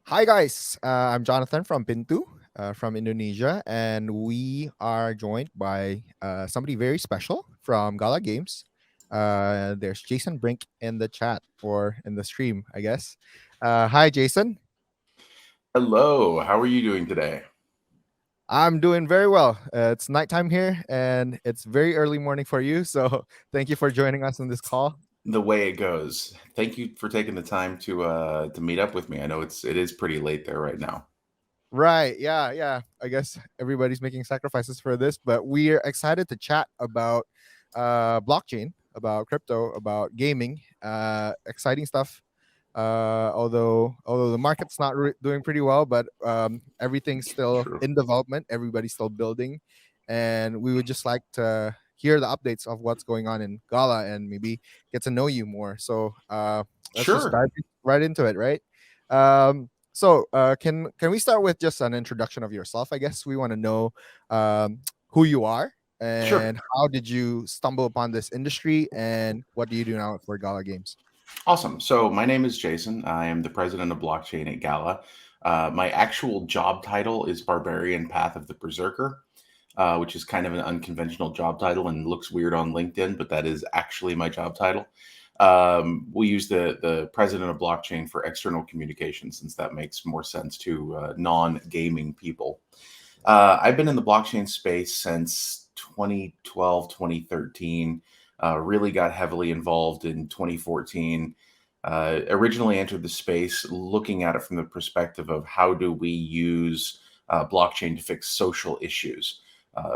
Hi guys, I'm Jonathan from Pintu, from Indonesia, and we are joined by somebody very special from Gala Games. There's Jason Brink in the chat or in the stream, I guess. Hi, Jason. Hello, how are you doing today? I'm doing very well. It's nighttime here, and it's very early morning for you. So thank you for joining us on this call. The way it goes. Thank you for taking the time to meet up with me. I know it is pretty late there right now. Right. Yeah. Yeah. I guess everybody's making sacrifices for this, but we're excited to chat about blockchain, about crypto, about gaming, exciting stuff. Although the market's not doing pretty well, but everything's still True. in development. Everybody's still building, and we would just like to hear the updates of what's going on in Gala and maybe get to know you more. So let's just Sure. dive right into it, right? Can we start with just an introduction of yourself? I guess we want to know who you are Sure. and how did you stumble upon this industry and what do you do now for Gala Games? Awesome. So my name is Jason. I am the president of blockchain at Gala. My actual job title is Barbarian Path of the Berserker, which is kind of an unconventional job title and looks weird on LinkedIn, but that is actually my job title. We use the president of blockchain for external communication since that makes more sense to non-gaming people. I've been in the blockchain space since 2012, 2013. Really got heavily involved in 2014. Originally entered the space looking at it from the perspective of how do we use blockchain to fix social issues.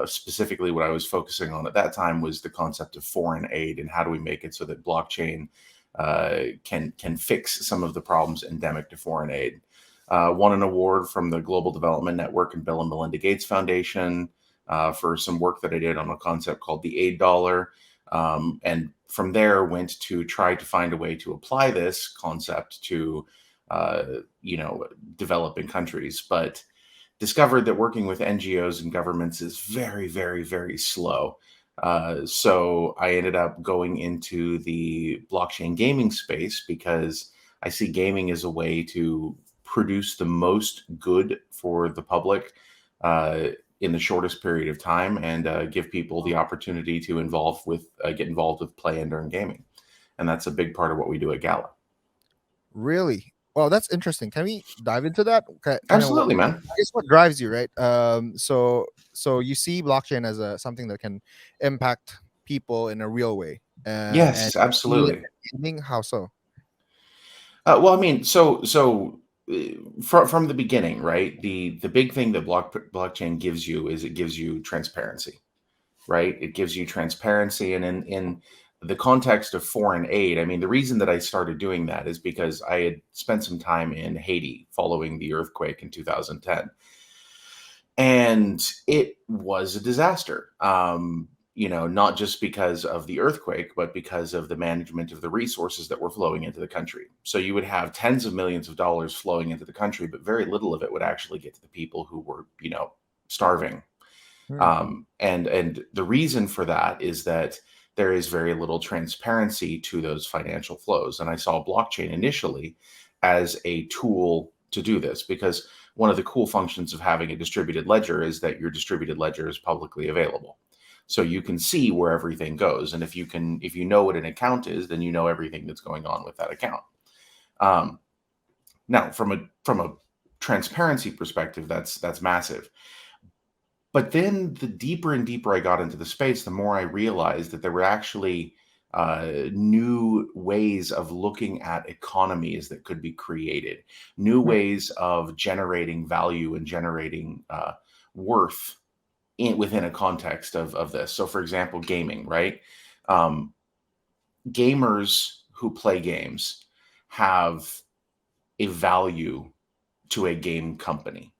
Specifically, what I was focusing on at that time was the concept of foreign aid and how do we make it so that blockchain can fix some of the problems endemic to foreign aid. Won an award from the Global Development Network and Bill and Melinda Gates Foundation for some work that I did on a concept called the aid dollar. And from there, went to try to find a way to apply this concept to, developing countries, but discovered that working with NGOs and governments is very, very, very slow. So I ended up going into the blockchain gaming space because I see gaming as a way to produce the most good for the public uh, in the shortest period of time and give people the opportunity to get involved with play and earn gaming. And that's a big part of what we do at Gala. Really? Well, that's interesting. Can we dive into that? Kind of what Absolutely, man. I guess what drives you, right? So you see blockchain as a something that can impact people in a real way, and Yes, you see it absolutely. in gaming. How so? Well, I mean, from the beginning, right? The big thing that blockchain gives you is it gives you transparency, right? It gives you transparency, and in the context of foreign aid, I mean, the reason that I started doing that is because I had spent some time in Haiti following the earthquake in 2010, and it was a disaster. Not just because of the earthquake, but because of the management of the resources that were flowing into the country. So you would have tens of millions of dollars flowing into the country, but very little of it would actually get to the people who were, starving. Hmm. And the reason for that is that there is very little transparency to those financial flows. And I saw blockchain initially as a tool to do this because one of the cool functions of having a distributed ledger is that your distributed ledger is publicly available. So you can see where everything goes. And if you know what an account is, then you know everything that's going on with that account. Um, Now, from a transparency perspective, that's massive. But then the deeper and deeper I got into the space, the more I realized that there were actually new ways of looking at economies that could be created, new Hmm. ways of generating value and generating worth within a context of this. So, for example, gaming, right? Um, Gamers who play games have a value to a game company.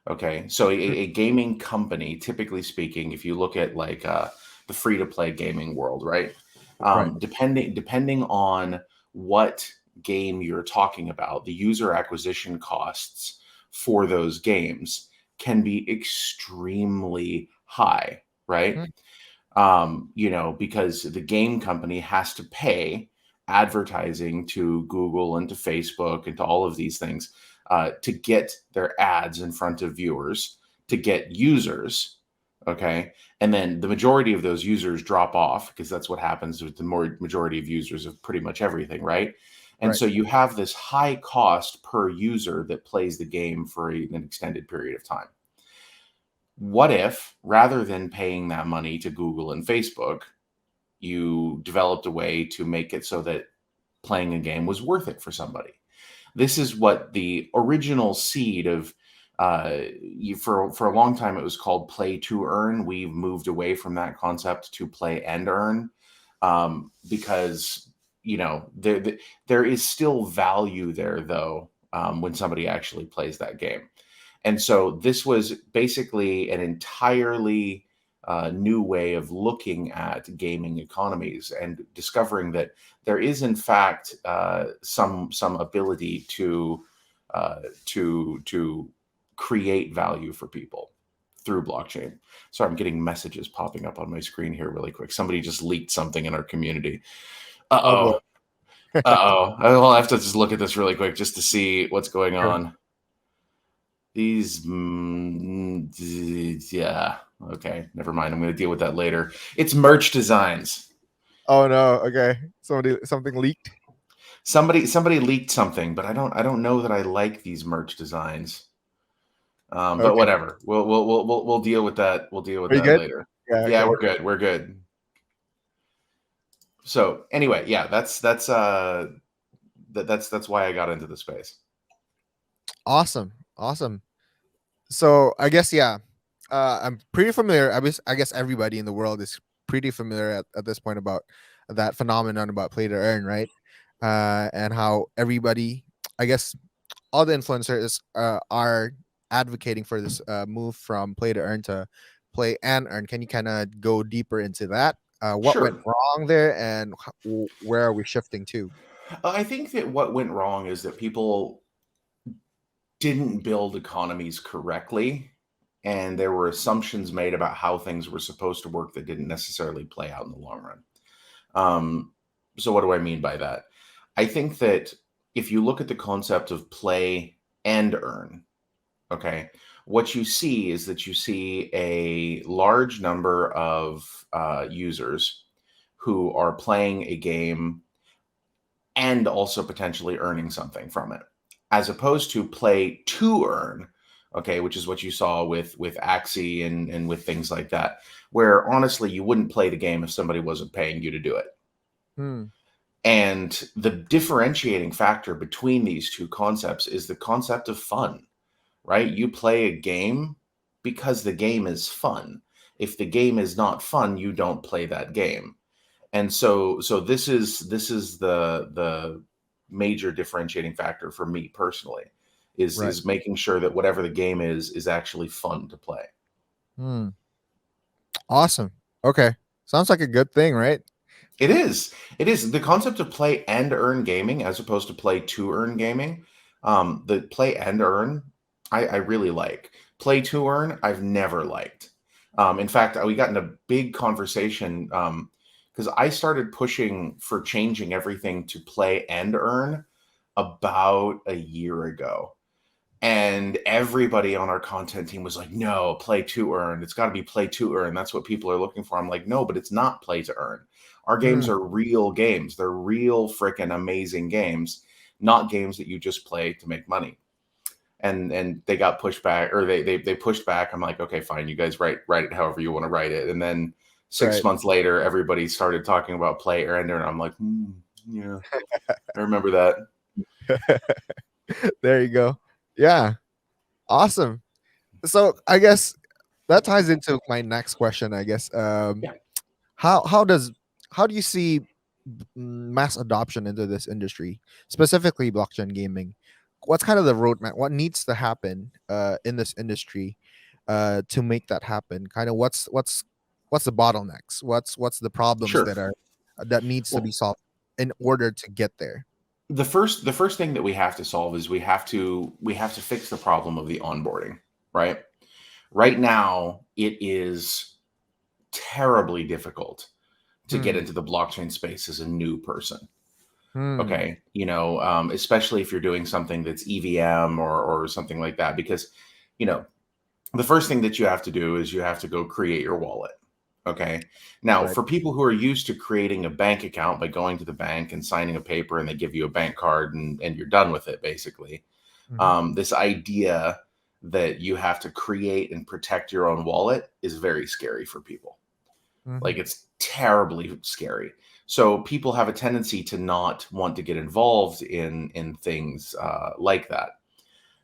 Okay, so Hmm. a gaming company, typically speaking, if you look at like the free to play gaming world, right? Right. Depending on what game you're talking about, the user acquisition costs for those games can be extremely high, right? Hmm. Because the game company has to pay advertising to Google and to Facebook and to all of these things. to get their ads in front of viewers, to get users. Okay. And then the majority of those users drop off because that's what happens with the majority of users of pretty much everything. Right. And Right. so you have this high cost per user that plays the game for an extended period of time. What if, rather than paying that money to Google and Facebook, you developed a way to make it so that playing a game was worth it for somebody? This is what the original seed of for a long time it was called play to earn. We've moved away from that concept to play and earn, because there is still value there though, when somebody actually plays that game. And so this was basically an entirely new way of looking at gaming economies and discovering that there is, in fact, some ability to create value for people through blockchain. Sorry, I'm getting messages popping up on my screen here really quick. Somebody just leaked something in our community. Oh boy. Uh-oh. Uh-oh. I'll have to just look at this really quick just to see what's going Sure. on. These, yeah, okay, never mind. I'm going to deal with that later. It's merch designs. Oh no. Okay. Something leaked. Somebody leaked something, but I don't know that I like these merch designs. But Okay. whatever. We'll deal with that. We'll deal with Are you that good? later. Yeah. Yeah, Okay. we're good. We're good. So anyway, yeah, that's why I got into the space. Awesome. Awesome. So I guess yeah, I'm pretty familiar. I guess everybody in the world is pretty familiar at this point about that phenomenon about play to earn, right? And how everybody, I guess, all the influencers are advocating for this move from play to earn to play and earn. Can you kind of go deeper into that? What went Sure. wrong there, and where are we shifting to? I think that what went wrong is that people didn't build economies correctly, and there were assumptions made about how things were supposed to work that didn't necessarily play out in the long run. So what do I mean by that? I think that if you look at the concept of play and earn, okay, what you see is that you see a large number of users who are playing a game and also potentially earning something from it, as opposed to play to earn, okay, which is what you saw with Axie and with things like that, where honestly you wouldn't play the game if somebody wasn't paying you to do it. Hmm. And the differentiating factor between these two concepts is the concept of fun, right? You play a game because the game is fun. If the game is not fun, you don't play that game. And so this is the major differentiating factor for me personally, Right. is making sure that whatever the game is actually fun to play. Hmm. Awesome. Okay. Sounds like a good thing, right? It is. It is the concept of play and earn gaming as opposed to play to earn gaming. The play and earn, I really like. Play to earn, I've never liked. In fact, we got in a big conversation because I started pushing for changing everything to play and earn about a year ago. And everybody on our content team was like, no, play to earn. It's got to be play to earn. That's what people are looking for. I'm like, no, but it's not play to earn. Our Hmm. games are real games. They're real freaking amazing games, not games that you just play to make money. And they got pushed back, or they pushed back. I'm like, okay, fine, you guys write it however you want to write it. And then six Right. months later, everybody started talking about play or ender, and I'm like, yeah, I remember that. There you go. Yeah. Awesome. So I guess that ties into my next question. I guess Yeah, how how does how do you see mass adoption into this industry, specifically blockchain gaming? What's kind of the roadmap? What needs to happen in this industry to make that happen? Kind of what's the bottlenecks? What's the problems sure. that are that needs to be Well, solved in order to get there? the first thing that we have to solve is we have to fix the problem of the onboarding, right? Right now, it is terribly difficult to get Hmm. into the blockchain space as a new person. Hmm. Okay, especially if you're doing something that's EVM or something like that, because you know the first thing that you have to do is you have to go create your wallet. Okay. Now, Right. for people who are used to creating a bank account by going to the bank and signing a paper and they give you a bank card and you're done with it, basically, Hmm. this idea that you have to create and protect your own wallet is very scary for people. Hmm. Like, it's terribly scary. So people have a tendency to not want to get involved in things like that.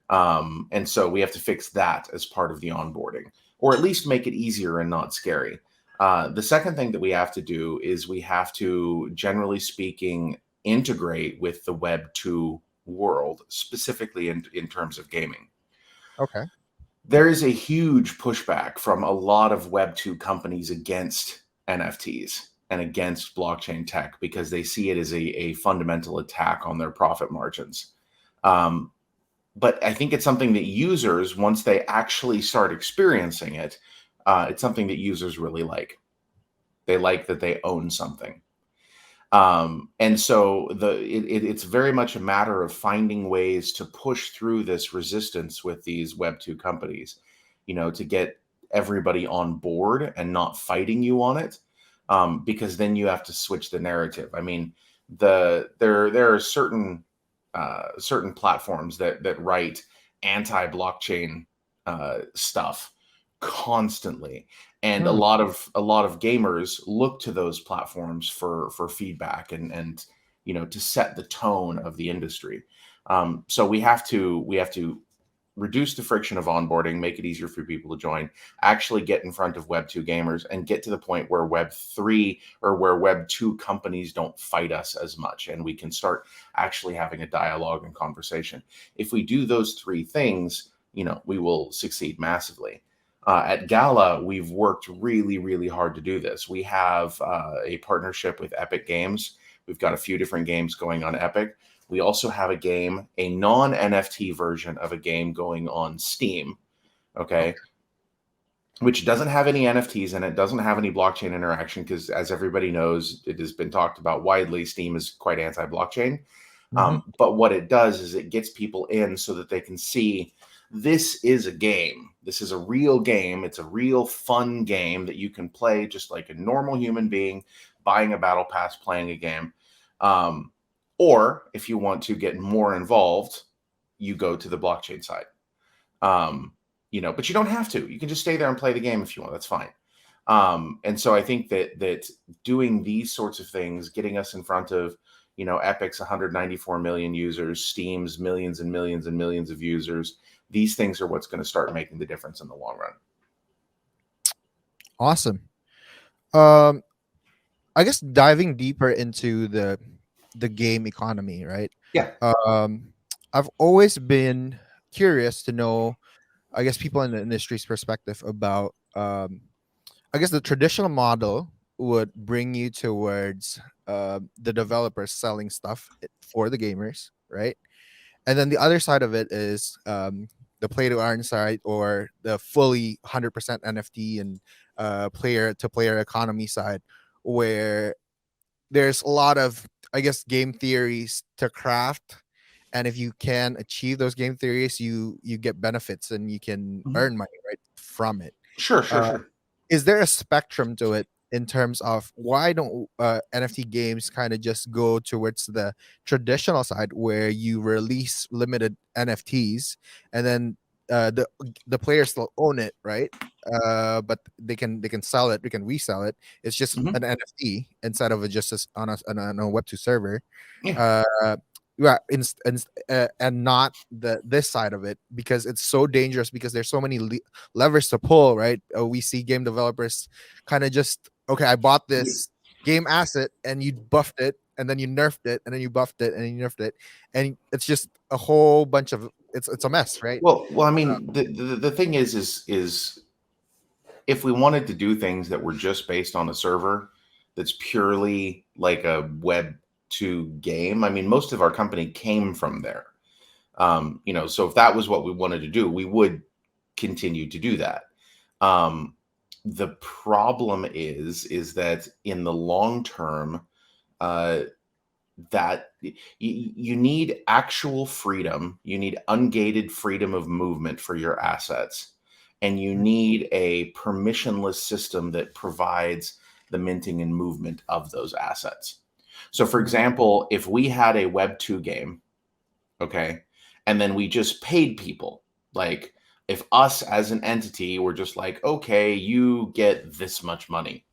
And so we have to fix that as part of the onboarding, or at least make it easier and not scary. The second thing that we have to do is we have to, generally speaking, integrate with the Web 2 world, specifically in terms of gaming. Okay. There is a huge pushback from a lot of Web 2 companies against NFTs and against blockchain tech because they see it as a fundamental attack on their profit margins. Um, but I think it's something that users, once they actually start experiencing it, it's something that users really like. They like that they own something. And so it's very much a matter of finding ways to push through this resistance with these Web 2 companies, to get everybody on board and not fighting you on it. Because then you have to switch the narrative. I mean, there are certain platforms that write anti-blockchain stuff constantly, and a Hmm. lot of gamers look to those platforms for feedback and to set the tone of the industry. So we have to reduce the friction of onboarding, make it easier for people to join, actually get in front of Web 2 gamers, and get to the point where Web 3 or where Web 2 companies don't fight us as much. And we can start actually having a dialogue and conversation. If we do those three things, we will succeed massively. At Gala, we've worked really, really hard to do this. We have a partnership with Epic Games. We've got a few different games going on Epic. We also have a non NFT version of a game going on Steam, okay, Okay. which doesn't have any NFTs in it, doesn't have any blockchain interaction, because as everybody knows, it has been talked about widely, Steam is quite anti blockchain. Hmm. But what it does is it gets people in so that they can see this is a game. This is a real game. It's a real fun game that you can play just like a normal human being buying a battle pass, playing a game. Um, or if you want to get more involved, you go to the blockchain side. Um, but you don't have to. You can just stay there and play the game if you want. That's fine. And so I think that doing these sorts of things, getting us in front of, Epic's 194 million users, Steam's millions and millions and millions of users, these things are what's going to start making the difference in the long run. Awesome. Um, I guess diving deeper into the game economy, right? Yeah. Um, I've always been curious to know, I guess, people in the industry's perspective about, I guess, the traditional model would bring you towards the developers selling stuff for the gamers, right? And then the other side of it is the play to earn side, or the fully 100% NFT and player to player economy side, where there's a lot of, I guess, game theories to craft, and if you can achieve those game theories, you get benefits and you can Mhm. earn money, right, from it. Sure, sure, uh, sure. is there a spectrum to it in terms of why don't NFT games kind of just go towards the traditional side where you release limited NFTs, and then the players still own it, right? But they can sell it, they can resell it. It's just Mhm. an NFT instead of on a Web2 server. Yeah. Uh, yeah, and not this side of it, because it's so dangerous, because there's so many levers to pull, right? We see game developers kind of just, okay, I bought Yeah. this game asset and you buffed it, and then you nerfed it, and then you buffed it, and then you nerfed it, and it's just a whole bunch of, it's a mess, right? Well, I mean, the thing is if we wanted to do things that were just based on a server that's purely like a Web 2 game, I mean, most of our company came from there. So if that was what we wanted to do, we would continue to do that. Um, the problem is that in the long term, uh, that you need actual freedom. You need ungated freedom of movement for your assets. And you Mm. need a permissionless system that provides the minting and movement of those assets. So, for Mm. example, if we had a Web2 game, okay, and then we just paid people, like if us as an entity were just like, okay, you get this much money,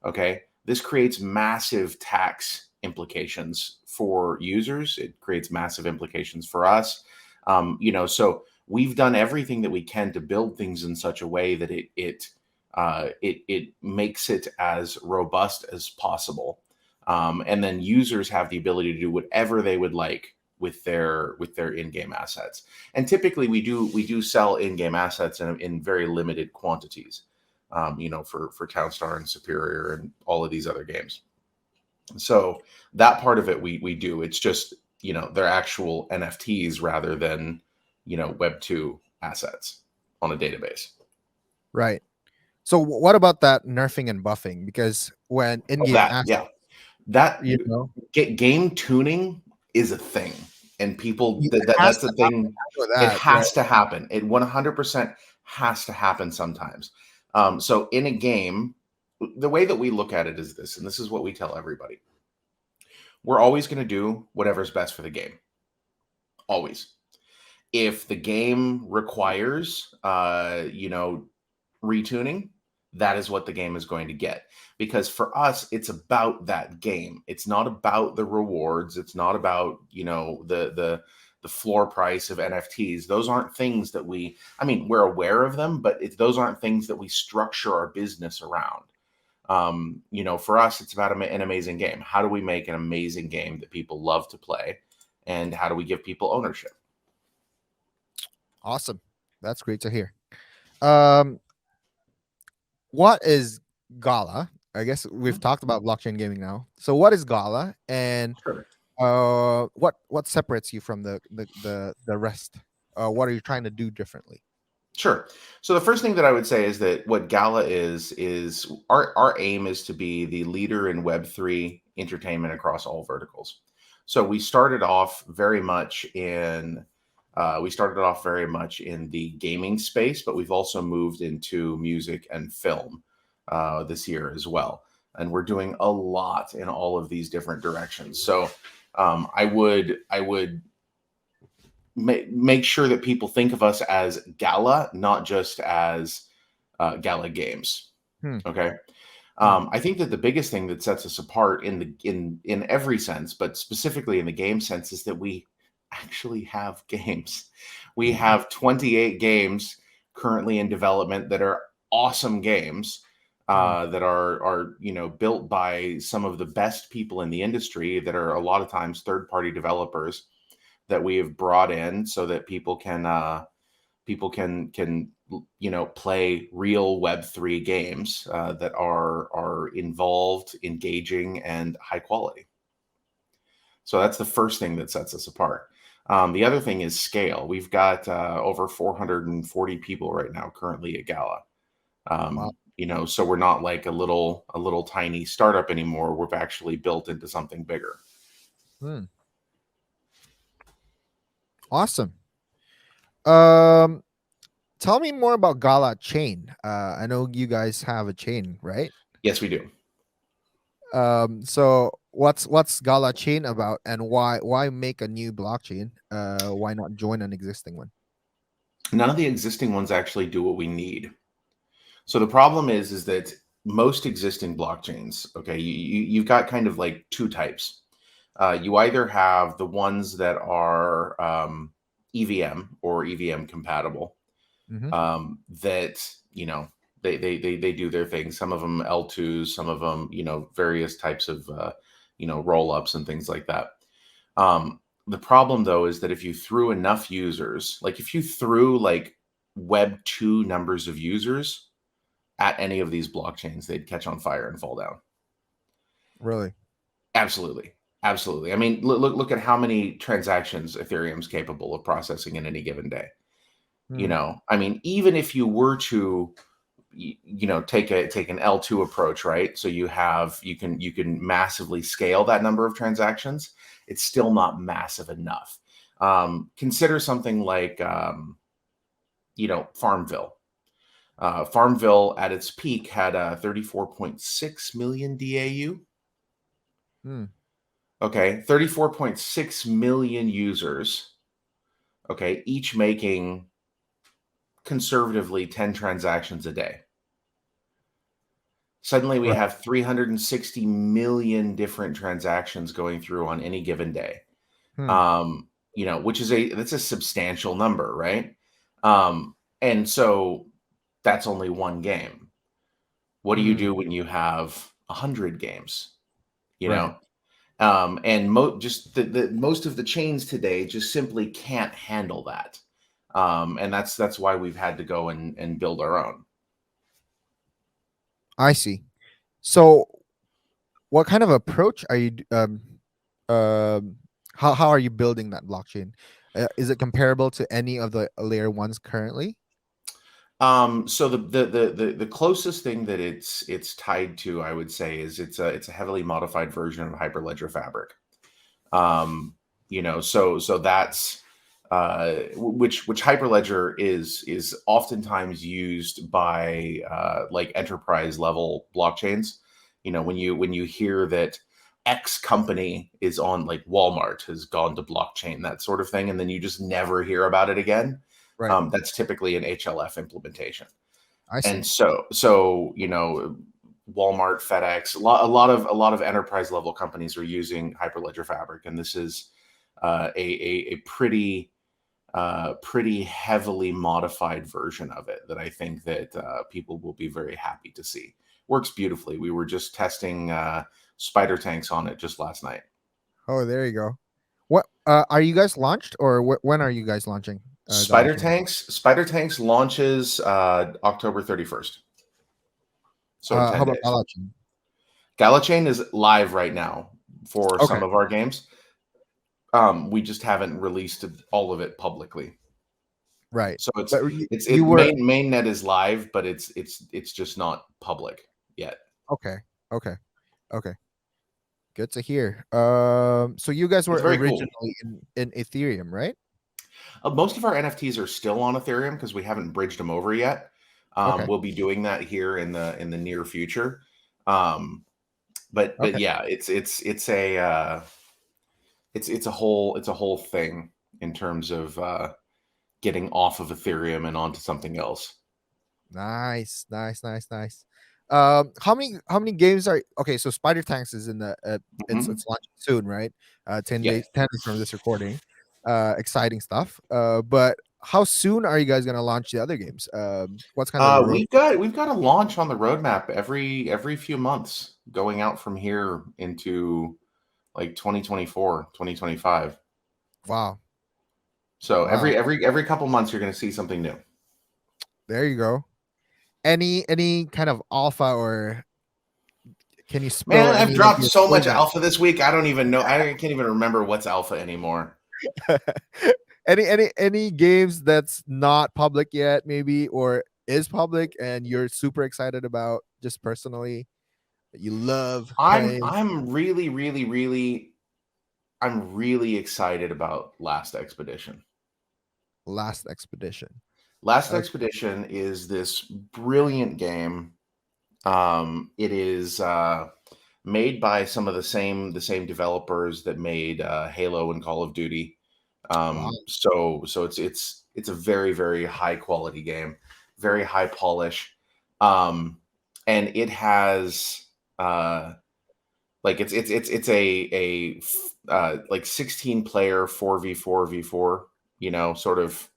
okay, this creates massive tax implications for users. It creates massive implications for us. So we've done everything that we can to build things in such a way that it makes it as robust as possible. And then users have the ability to do whatever they would like with their in-game assets. And typically we do sell in-game assets in very limited quantities. For Townstar and Superior and all of these other games. So that part of it we do. It's just they're actual NFTs rather than Web2 assets on a database. Right. So what about that nerfing and buffing? Because when Oh, in-game that assets, yeah, that you know, game tuning is a thing, and people it has that's to a happen. thing. I know It that, right? has to happen. It 100% has to happen sometimes. So in a game, the way that we look at it is this, and this is what we tell everybody: we're always going to do whatever's best for the game. Always. If the game requires, retuning, that is what the game is going to get. Because for us, it's about that game. It's not about the rewards. It's not about the floor price of NFTs. Those aren't things that we're aware of them, but those aren't things that we structure our business around. For us, it's about an amazing game. How do we make an amazing game that people love to play, and how do we give people ownership? Awesome. That's great to hear. Um, what is Gala? I guess we've talked about blockchain gaming now. So what is Gala, and Sure. what separates you from the rest? What are you trying to do differently? Sure. So the first thing that I would say is that what Gala is our aim is to be the leader in Web3 entertainment across all verticals. So we started off very much in the gaming space, but we've also moved into music and film this year as well. And we're doing a lot in all of these different directions. So I would make sure that people think of us as Gala, not just as Gala Games. Hmm. Okay. Hmm. I think that the biggest thing that sets us apart in every sense, but specifically in the game sense, is that we actually have games. We have 28 games currently in development that are awesome games Hmm. that are built by some of the best people in the industry that are a lot of times third party developers that we have brought in so that people can play real Web3 games that are involved, engaging, and high quality. So that's the first thing that sets us apart. The other thing is scale. We've got over 440 people right now currently at Gala. Wow. So we're not like a little tiny startup anymore. We've actually built into something bigger. Hmm. Awesome. Um, Tell me more about Gala Chain. I know you guys have a chain, right? Yes, we do. So what's Gala Chain about, and why make a new blockchain? Why not join an existing one? None of the existing ones actually do what we need. So the problem is that most existing blockchains, okay, you've got kind of like two types. You either have the ones that are EVM or EVM compatible, Mm-hmm. that they do their thing. Some of them L2s, some of them various types of roll ups and things like that. The problem though is that if you threw enough users, like if you threw like Web2 numbers of users at any of these blockchains, they'd catch on fire and fall down. Really? Absolutely. Absolutely. I mean, look at how many transactions Ethereum's capable of processing in any given day. Hmm. I mean, even if you were to take an L2 approach, right? So you can massively scale that number of transactions. It's still not massive enough. Consider something like Farmville. Farmville at its peak had 34.6 million DAU. Hmm. Okay, 34.6 million users. Okay, each making conservatively 10 transactions a day. Suddenly we Right. have 360 million different transactions going through on any given day. Hmm. Which is that's a substantial number, right? And so that's only one game. What do you Hmm. do when you have 100 games? You Right. know, and just the most of the chains today just simply can't handle that, and that's why we've had to go and build our own. I see. So, what kind of approach are you? Um, how are you building that blockchain? Is it comparable to any of the layer ones currently? So the closest thing that it's tied to, I would say, is it's a heavily modified version of Hyperledger Fabric. So that's which Hyperledger is oftentimes used by like enterprise level blockchains. When you hear that X company is on, like Walmart has gone to blockchain, that sort of thing, and then you just never hear about it again. Right. That's typically an HLF implementation. I And see. so Walmart, FedEx, a lot of enterprise level companies are using Hyperledger Fabric, and this is a pretty heavily modified version of it that I think that people will be very happy to see. Works beautifully. We were just testing spider tanks on it just last night. Oh, there you go. What are you guys launched, or when are you guys launching Gala Spider Chain? tanks, spider tanks launches October 31st, so in How 10 about days. Gala Chain? Galachain is live right now for Okay. some of our games. We just haven't released all of it publicly. Right. So it's But you, it's you it were mainnet is live, but it's just not public yet. okay. Okay. Okay. Good to hear. So you guys It's were very cool. originally in Ethereum, right? Most of our NFTs are still on Ethereum because we haven't bridged them over yet. Okay. We'll be doing that here in the near future. Um, but Okay. yeah, it's a whole thing in terms of getting off of Ethereum and onto something else. Nice. Nice. Nice. Nice. How many games are okay? So Spider Tanks is in the it's Mhm. launching soon, right? 10 Yeah. days, 10 days from this recording. Exciting stuff. But how soon are you guys gonna launch the other games? What's kind of the road? We've got a launch on the roadmap every few months going out from here into like 2024, 2025. Wow. So Wow. every couple months you're going to see something new. There you go. Any kind of alpha, or can you spill Man, I've any of dropped your so much toolbag? alpha this week. I don't even know. I can't even remember what's alpha anymore. Any games that's not public yet, maybe, or is public and you're super excited about just personally that you love I'm playing? I'm really really really I'm really excited about Last Expedition. Last Expedition. Last Okay. Expedition is this brilliant game. It is made by some of the same developers that made Halo and Call of Duty. Wow. So it's a very very high quality game, very high polish, um, and it has like it's like 16 player 4v4v4 sort of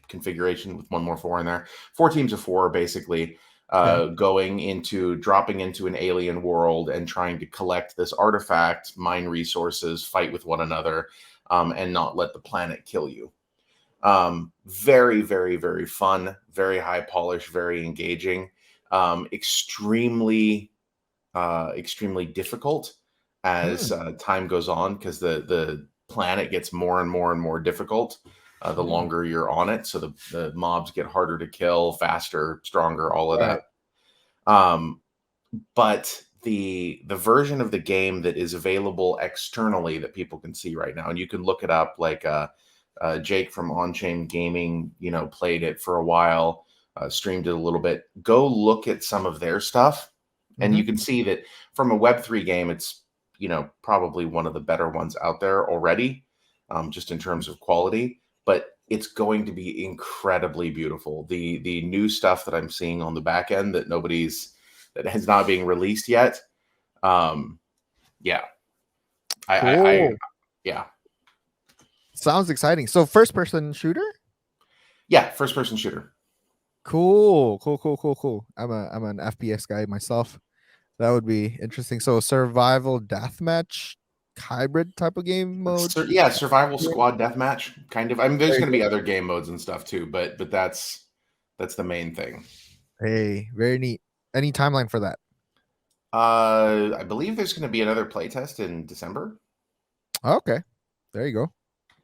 configuration with one more four in there, four teams of four basically, Okay. dropping into an alien world and trying to collect this artifact, mine resources, fight with one another, and not let the planet kill you. Very very very fun, very high polish, very engaging, extremely difficult Hmm. as time goes on because the planet gets more and more and more difficult. the longer you're on it. So the mobs get harder to kill, faster, stronger, all of Right. that. But the version of the game that is available externally that people can see right now, and you can look it up, like Jake from On-Chain Gaming, played it for a while, streamed it a little bit. Go look at some of their stuff, and Mm-hmm. you can see that from a Web3 game, it's probably one of the better ones out there already, just in terms of quality. But it's going to be incredibly beautiful. The new stuff that I'm seeing on the back end that has not being released yet. Yeah, I Cool. yeah. Sounds exciting. So first person shooter? Yeah, first person shooter. Cool. Cool. Cool. Cool. Cool. I'm an FPS guy myself. That would be interesting. So survival deathmatch hybrid type of game mode. Yeah, survival squad deathmatch, kind of. I mean, there's There you going to go. be other game modes and stuff too, but that's the main thing. Hey, very neat. Any timeline for that? I believe there's going to be another playtest in December. Okay. There you go.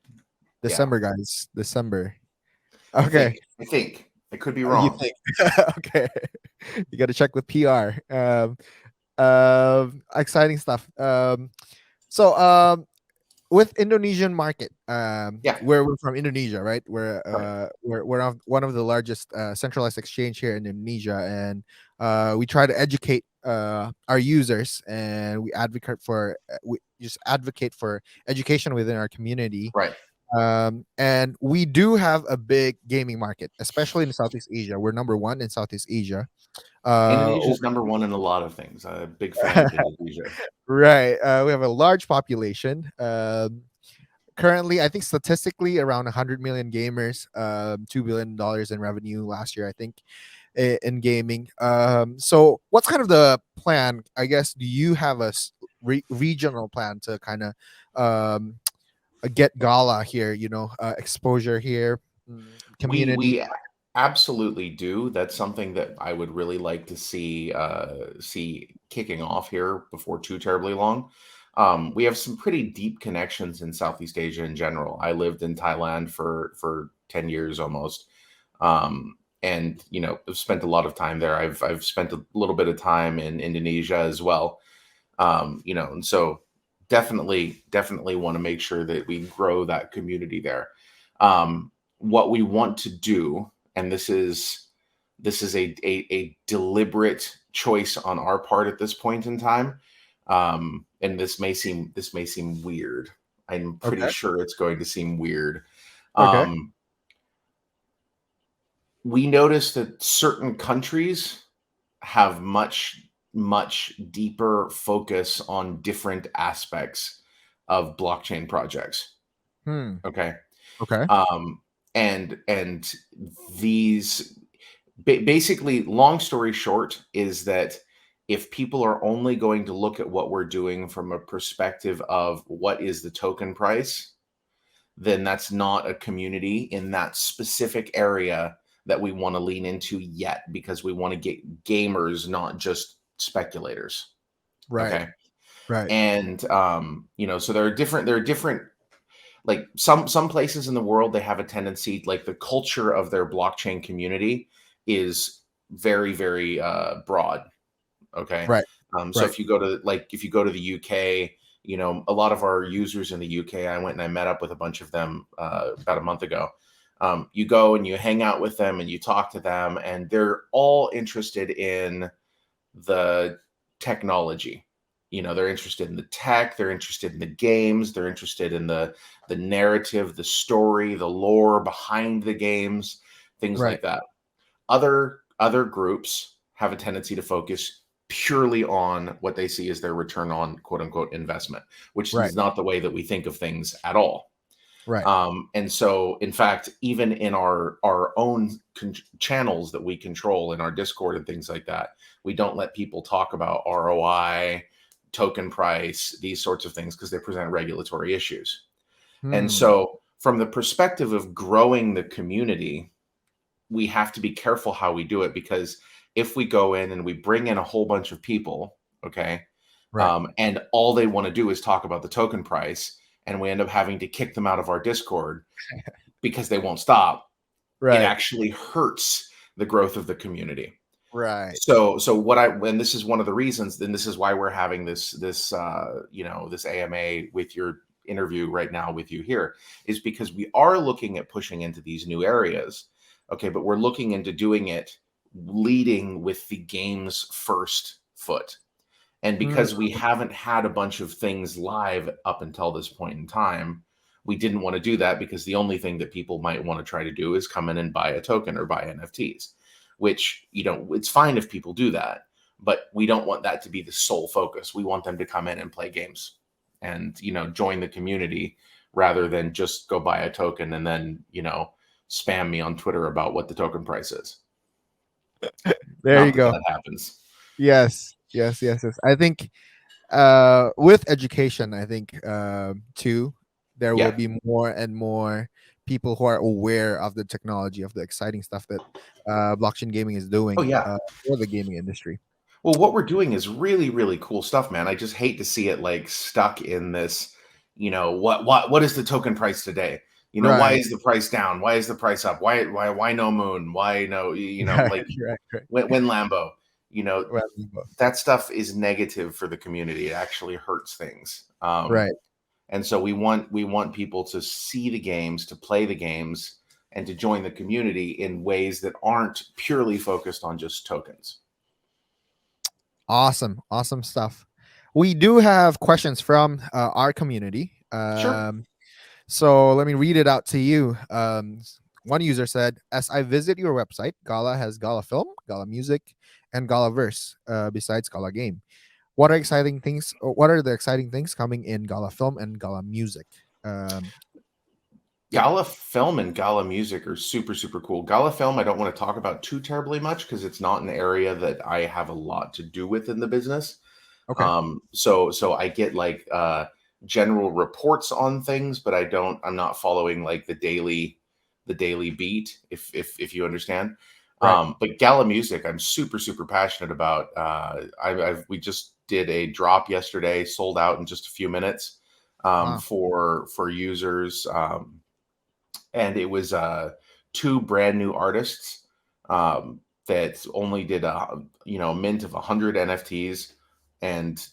Yeah, December, guys. December. I Okay. think. I think I could be You wrong. think? Okay. You got to check with PR. Exciting stuff. So with Indonesian market, Yeah, we're from Indonesia, right? We're right, one of the largest centralized exchange here in Indonesia, and we try to educate our users, and we just advocate for education within our community. right. And we do have a big gaming market, especially in Southeast Asia. We're number one in Southeast Asia. Uh, Indonesia's number one in a lot of things. I'm a big fan of Indonesia. right. We have a large population. Currently, I think statistically around 100 million gamers, $2 billion in revenue last year, I think, in gaming. So what's kind of the plan? I guess, do you have a regional plan to kind of um, get Gala here, exposure here, community? We absolutely do. That's something that I would really like to see kicking off here before too terribly long. We have some pretty deep connections in Southeast Asia in general. I lived in Thailand for 10 years almost. And I've spent a lot of time there. I've spent a little bit of time in Indonesia as well. And so definitely want to make sure that we grow that community there. What we want to do, and this is a deliberate choice on our part at this point in time. And this may seem weird. I'm pretty Okay. sure it's going to seem weird. Okay. Um, we notice that certain countries have much deeper focus on different aspects of blockchain projects. Hmm. Okay. Okay. um and these basically, long story short, is that if people are only going to look at what we're doing from a perspective of what is the token price, then that's not a community in that specific area that we want to lean into yet, because we want to get gamers, not just speculators. Right. Okay. Right. And so there are different, like some places in the world, they have a tendency, like the culture of their blockchain community is very, very broad. Okay. Right. So Right. if you go to the UK, a lot of our users in the UK, I went and I met up with a bunch of them about a month ago. You go and you hang out with them and you talk to them, and they're all interested in the technology. They're interested in the tech, they're interested in the games, they're interested in the narrative, the story, the lore behind the games, things Right. like that. Other groups have a tendency to focus purely on what they see as their return on quote unquote investment, which Right. is not the way that we think of things at all. Right. And so, in fact, even in our own channels that we control in our Discord and things like that, we don't let people talk about ROI, token price, these sorts of things, because they present regulatory issues. And Hmm. so, from the perspective of growing the community, we have to be careful how we do it, because if we go in and we bring in a whole bunch of people, okay, Right. and all they want to do is talk about the token price, and we end up having to kick them out of our Discord, because they won't stop, it Right. actually hurts the growth of the community. Right. So what I and this is one of the reasons, and this is why we're having this AMA with your interview right now with you here, is because we are looking at pushing into these new areas. Okay, but we're looking into doing it leading with the game's first foot. And Mm, because we haven't had a bunch of things live up until this point in time, we didn't want to do that because the only thing that people might want to try to do is come in and buy a token or buy NFTs, which, it's fine if people do that, but we don't want that to be the sole focus. We want them to come in and play games and, join the community rather than just go buy a token and then, spam me on Twitter about what the token price is. there you Not that go. that happens. Yes. Yes. Yes. Yes. I think with education, I think too, there will Yeah. be more and more people who are aware of the technology, of the exciting stuff that blockchain gaming is Oh, doing yeah. for the gaming industry. Well, what we're doing is really, really cool stuff, man. I just hate to see it like stuck in this, what is the token price today? Why Right. is the price down? Why is the price up? Why no moon? Why no, Right. like Right. Right. when Lambo, you know, Well, that stuff is negative for the community. It actually hurts things. right. And so we want people to see the games, to play the games, and to join the community in ways that aren't purely focused on just tokens. Awesome. Awesome stuff. We do have questions from our community. Sure. So let me read it out to you. One user said, "As I visit your website, Gala has Gala Film, Gala Music, and Gala Verse. Besides Gala Game, what are exciting things? What are the exciting things coming in Gala Film and Gala Music?" Yeah. Gala Film and Gala Music are super, super cool. Gala Film, I don't want to talk about too terribly much because it's not an area that I have a lot to do with in the business. Okay. So I get like general reports on things, but I'm not following like the daily beat, if you understand. Right. But Gala Music, I'm super, super passionate about. We just did a drop yesterday, sold out in just a few minutes Wow. for users. And it was two brand new artists that only did a mint of 100 NFTs, and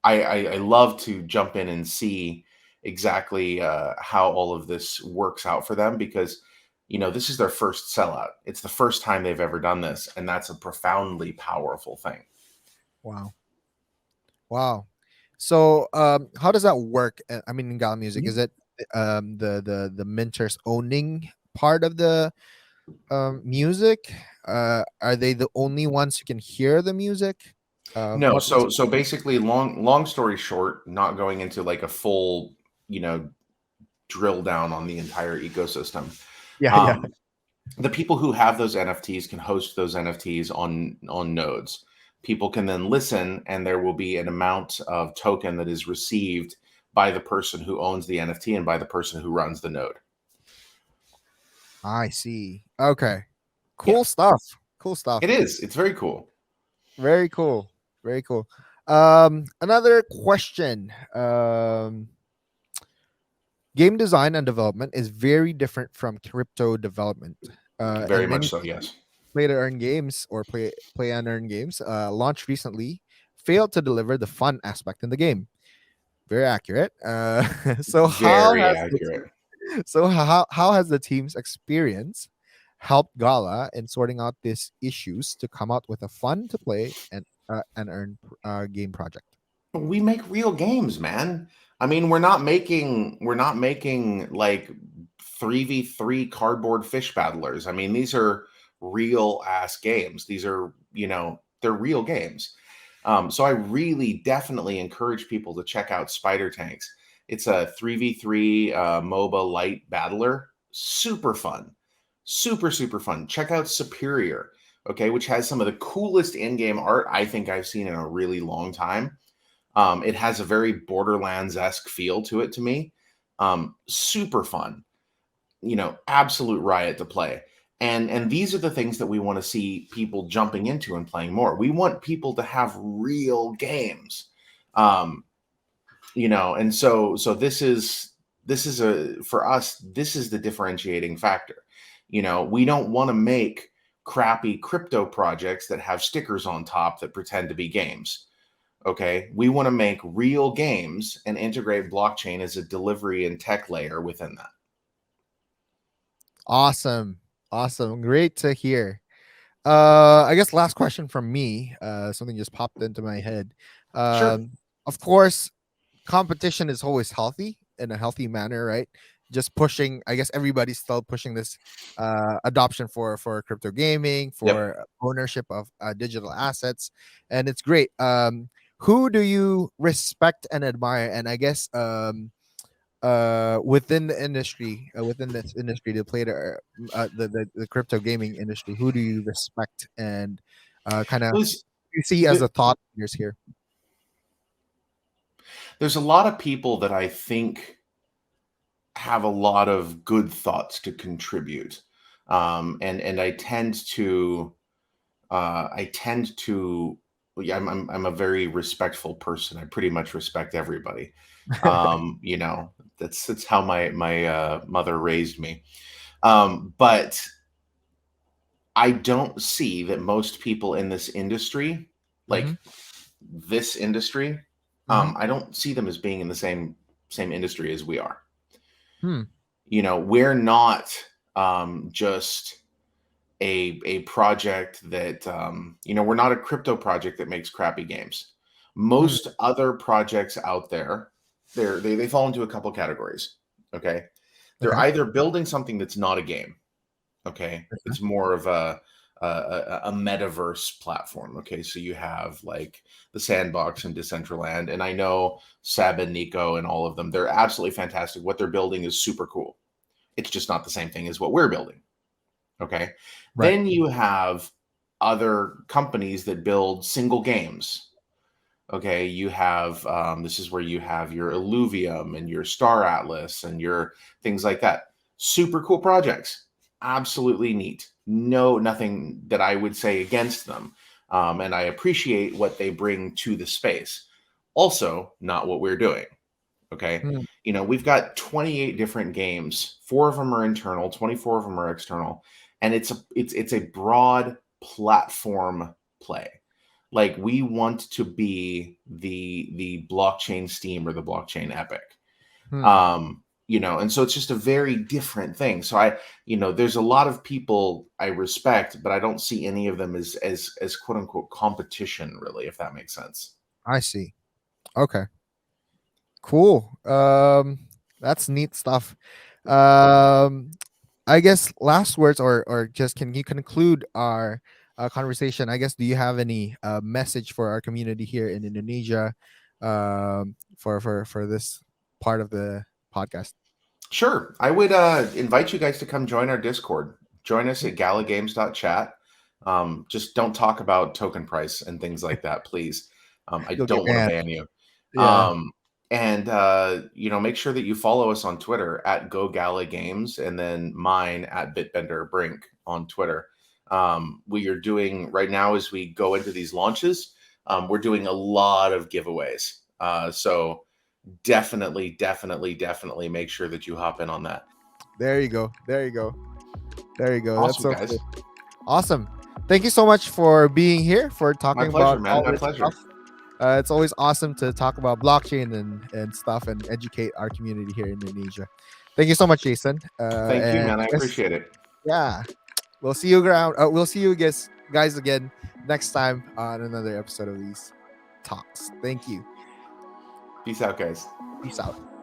I love to jump in and see exactly how all of this works out for them because this is their first sellout. It's the first time they've ever done this, and that's a profoundly powerful thing. Wow. Wow. So, how does that work? I mean, in Gala Music, is it the mentors owning part of the music? Are they the only ones who can hear the music? No, What's so basically, long story short, not going into like a full, you know, drill down on the entire ecosystem. yeah, yeah. Um, the people who have those NFTs can host those NFTs on nodes. People can then listen, and there will be an amount of token that is received by the person who owns the NFT and by the person who runs the node. I see. Okay. Yeah, Cool stuff. Cool it stuff. is. It's very cool. Very cool. Very cool. Another question. Game design and development is very different from crypto development. Very And much many so. Yes. play to earn games or play and earn games launched recently failed to deliver the fun aspect in the game. Very accurate. So how Very has accurate. how has the team's experience helped Gala in sorting out these issues to come out with a fun to play and earn game project? We make real games, man. I mean, we're not making like 3v3 cardboard fish battlers. I mean, these are real ass games. These are, they're real games. So I really definitely encourage people to check out Spider Tanks. It's a 3v3 MOBA light battler. Super fun. Super, super fun. Check out Superior, okay, which has some of the coolest in-game art I think I've seen in a really long time. It has a very Borderlands-esque feel to it to me. Super fun, absolute riot to play. And these are the things that we want to see people jumping into and playing more. We want people to have real games. And so this is for us, this is the differentiating factor. We don't want to make crappy crypto projects that have stickers on top that pretend to be games. Okay, we want to make real games and integrate blockchain as a delivery and tech layer within that. Awesome. Awesome. Great to hear. I guess last question from me. Something just popped into my head. Sure. Of course, competition is always healthy in a healthy manner, right? Just pushing. I guess everybody's still pushing this adoption for crypto gaming, Yep. for ownership of digital assets, and it's great. Who do you respect and admire? And I guess within the industry, within this industry, the player, the crypto gaming industry, who do you respect and kind of There's, you see as a thought leaders here? there's a lot of people that I think have a lot of good thoughts to contribute. And I tend to yeah, I'm a very respectful person. I pretty much respect everybody. That's how my mother raised me. But I don't see that most people in this industry, Mm-hmm. like this industry, Mm-hmm. I don't see them as being in the same industry as we are. Hmm. We're not just a project that we're not a crypto project that makes crappy games. Hmm. Most other projects out there, they fall into a couple categories. Okay, they're Okay. either building something that's not a game. Okay, Okay. it's more of a metaverse platform. Okay, so you have like the Sandbox and Decentraland, and I know Seb and Nico and all of them. They're absolutely fantastic. What they're building is super cool. It's just not the same thing as what we're building. Okay. Right. Then you have other companies that build single games. Okay. You have, this is where you have your Illuvium and your Star Atlas and your things like that. Super cool projects. Absolutely neat. No, nothing that I would say against them. And I appreciate what they bring to the space. Also, not what we're doing. Okay. Hmm. We've got 28 different games. 4 of them are internal, 24 of them are external, and it's a broad platform play. Like we want to be the blockchain Steam or the blockchain Epic. Hmm. And so it's just a very different thing. So there's a lot of people I respect, but I don't see any of them as quote unquote competition, really, if that makes sense. I see. Okay. Cool. That's neat stuff. Um, I guess last words, or just can you conclude our conversation? I guess, do you have any message for our community here in Indonesia, for this part of the podcast? Sure. I would invite you guys to come join our Discord. Join us at galagames.chat. Just don't talk about token price and things like that, please. I You'll get don't want to banned. ban you. Yeah. Um, and make sure that you follow us on Twitter at Go Gala Games and then mine at Bitbender Brink on Twitter. We are doing right now as we go into these launches, we're doing a lot of giveaways. So definitely make sure that you hop in on that. There you go. There you go. There you go. That's Awesome, so guys. cool. Awesome. Thank you so much for being here, for My talking pleasure, about man. all My this pleasure. stuff. It's always awesome to talk about blockchain and stuff and educate our community here in Indonesia. Thank you so much, Jason. Thank you, And man. I yes, appreciate it. yeah, we'll see you around. We'll see you guys again next time on another episode of these talks. Thank you. Peace out, guys. Peace out.